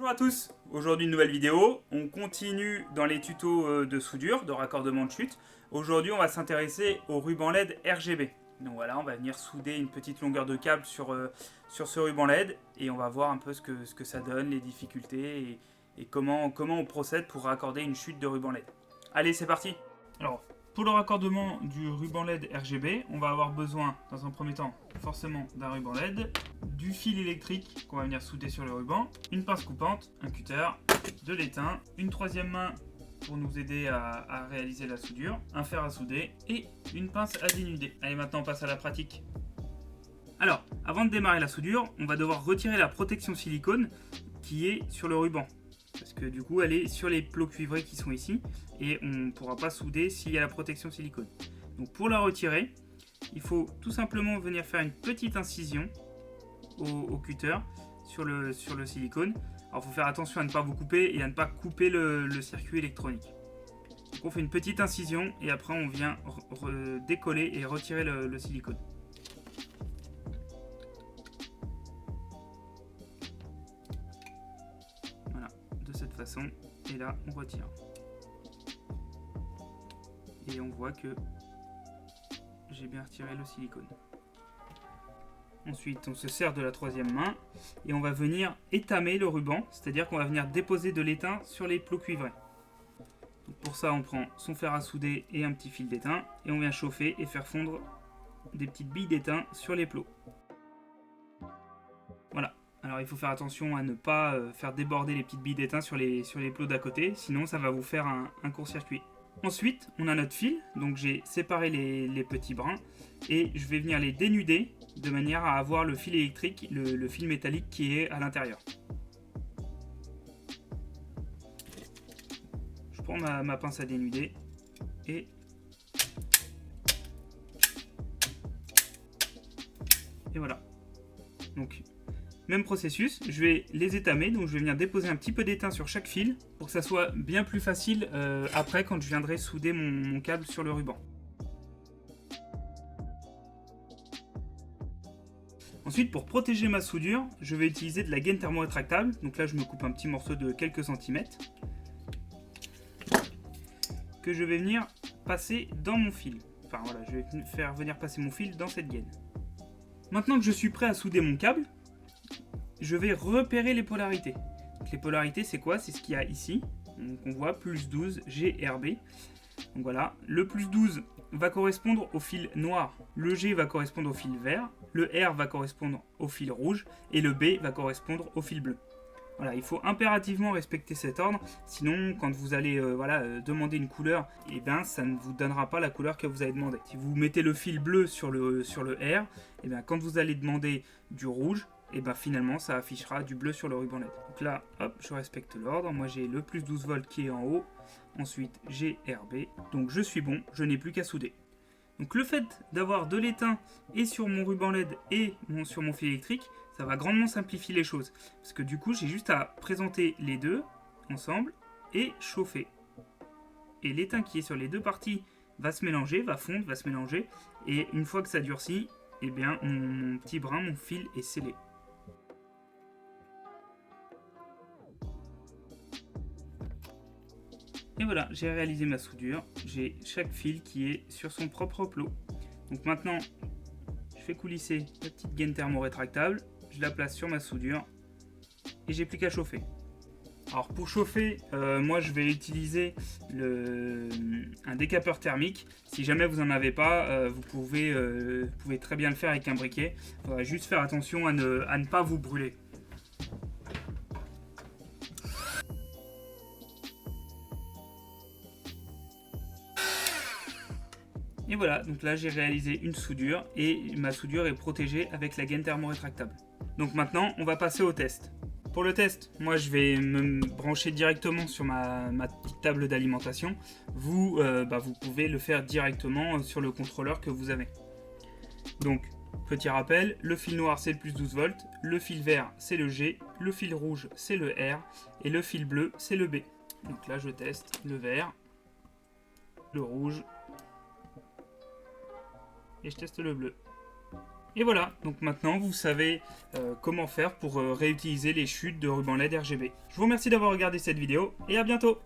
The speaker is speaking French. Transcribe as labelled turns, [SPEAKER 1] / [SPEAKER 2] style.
[SPEAKER 1] Bonjour à tous, aujourd'hui une nouvelle vidéo, on continue dans les tutos de soudure, de raccordement de chute. Aujourd'hui on va s'intéresser au ruban LED RGB. Donc voilà, on va venir souder une petite longueur de câble sur ce ruban LED et on va voir un peu ce que ça donne, les difficultés et comment on procède pour raccorder une chute de ruban LED. Allez, c'est parti. Alors, pour le raccordement du ruban LED RGB, on va avoir besoin, dans un premier temps, forcément d'un ruban LED, du fil électrique qu'on va venir souder sur le ruban, une pince coupante, un cutter, de l'étain, une troisième main pour nous aider à réaliser la soudure, un fer à souder et une pince à dénuder. Allez, maintenant on passe à la pratique. Alors, avant de démarrer la soudure, on va devoir retirer la protection silicone qui est sur le ruban. Parce que du coup elle est sur les plots cuivrés qui sont ici et on ne pourra pas souder s'il y a la protection silicone. Donc pour la retirer, il faut tout simplement venir faire une petite incision au cutter sur le silicone. Alors il faut faire attention à ne pas vous couper et à ne pas couper le circuit électronique. Donc on fait une petite incision et après on vient décoller et retirer le silicone. De cette façon, et là on retire et on voit que j'ai bien retiré le silicone. Ensuite on se sert de la troisième main et on va venir étamer le ruban, c'est à dire qu'on va venir déposer de l'étain sur les plots cuivrés. Donc pour ça on prend son fer à souder et un petit fil d'étain et on vient chauffer et faire fondre des petites billes d'étain sur les plots. Voilà. Alors il faut faire attention à ne pas faire déborder les petites billes d'étain sur les plots d'à côté, sinon ça va vous faire un court-circuit. Ensuite, on a notre fil, donc j'ai séparé les petits brins et je vais venir les dénuder de manière à avoir le fil électrique, le fil métallique qui est à l'intérieur. Je prends ma pince à dénuder et voilà. Donc même processus, je vais les étamer, donc je vais venir déposer un petit peu d'étain sur chaque fil pour que ça soit bien plus facile après quand je viendrai souder mon câble sur le ruban. Ensuite, pour protéger ma soudure, je vais utiliser de la gaine thermorétractable. Donc là, je me coupe un petit morceau de quelques centimètres que je vais venir passer dans mon fil. Enfin voilà, je vais faire venir passer mon fil dans cette gaine. Maintenant que je suis prêt à souder mon câble, je vais repérer les polarités. Donc les polarités, c'est quoi? C'est ce qu'il y a ici. Donc on voit plus 12 GRB. Donc voilà, le plus 12 va correspondre au fil noir, le G va correspondre au fil vert, le R va correspondre au fil rouge et le B va correspondre au fil bleu. Voilà, il faut impérativement respecter cet ordre, sinon quand vous allez demander une couleur, eh ben, ça ne vous donnera pas la couleur que vous avez demandé. Si vous mettez le fil bleu sur le R, eh ben, quand vous allez demander du rouge, et ben finalement ça affichera du bleu sur le ruban LED. Donc là, hop, je respecte l'ordre. Moi j'ai le plus 12 volts qui est en haut. Ensuite j'ai RB. Donc je suis bon, je n'ai plus qu'à souder. Donc le fait d'avoir de l'étain et sur mon ruban LED et sur mon fil électrique, ça va grandement simplifier les choses. Parce que du coup j'ai juste à présenter les deux ensemble et chauffer. Et l'étain qui est sur les deux parties va se mélanger, va fondre, va se mélanger. Et une fois que ça durcit, eh bien mon petit brin, mon fil est scellé. Et voilà, j'ai réalisé ma soudure. J'ai chaque fil qui est sur son propre plot. Donc maintenant, je fais coulisser la petite gaine thermorétractable. Je la place sur ma soudure. Et j'ai plus qu'à chauffer. Alors pour chauffer, moi je vais utiliser un décapeur thermique. Si jamais vous n'en avez pas, vous pouvez très bien le faire avec un briquet. Il faudra juste faire attention à ne pas vous brûler. Et voilà, donc là j'ai réalisé une soudure et ma soudure est protégée avec la gaine thermorétractable. Donc maintenant on va passer au test. Pour le test, moi je vais me brancher directement sur ma petite table d'alimentation. Vous pouvez le faire directement sur le contrôleur que vous avez. Donc petit rappel, le fil noir c'est le plus 12 volts, le fil vert c'est le G, le fil rouge c'est le R et le fil bleu c'est le B. Donc là je teste le vert, le rouge, et je teste le bleu. Et voilà, donc maintenant vous savez comment faire pour réutiliser les chutes de ruban LED RGB. Je vous remercie d'avoir regardé cette vidéo et à bientôt.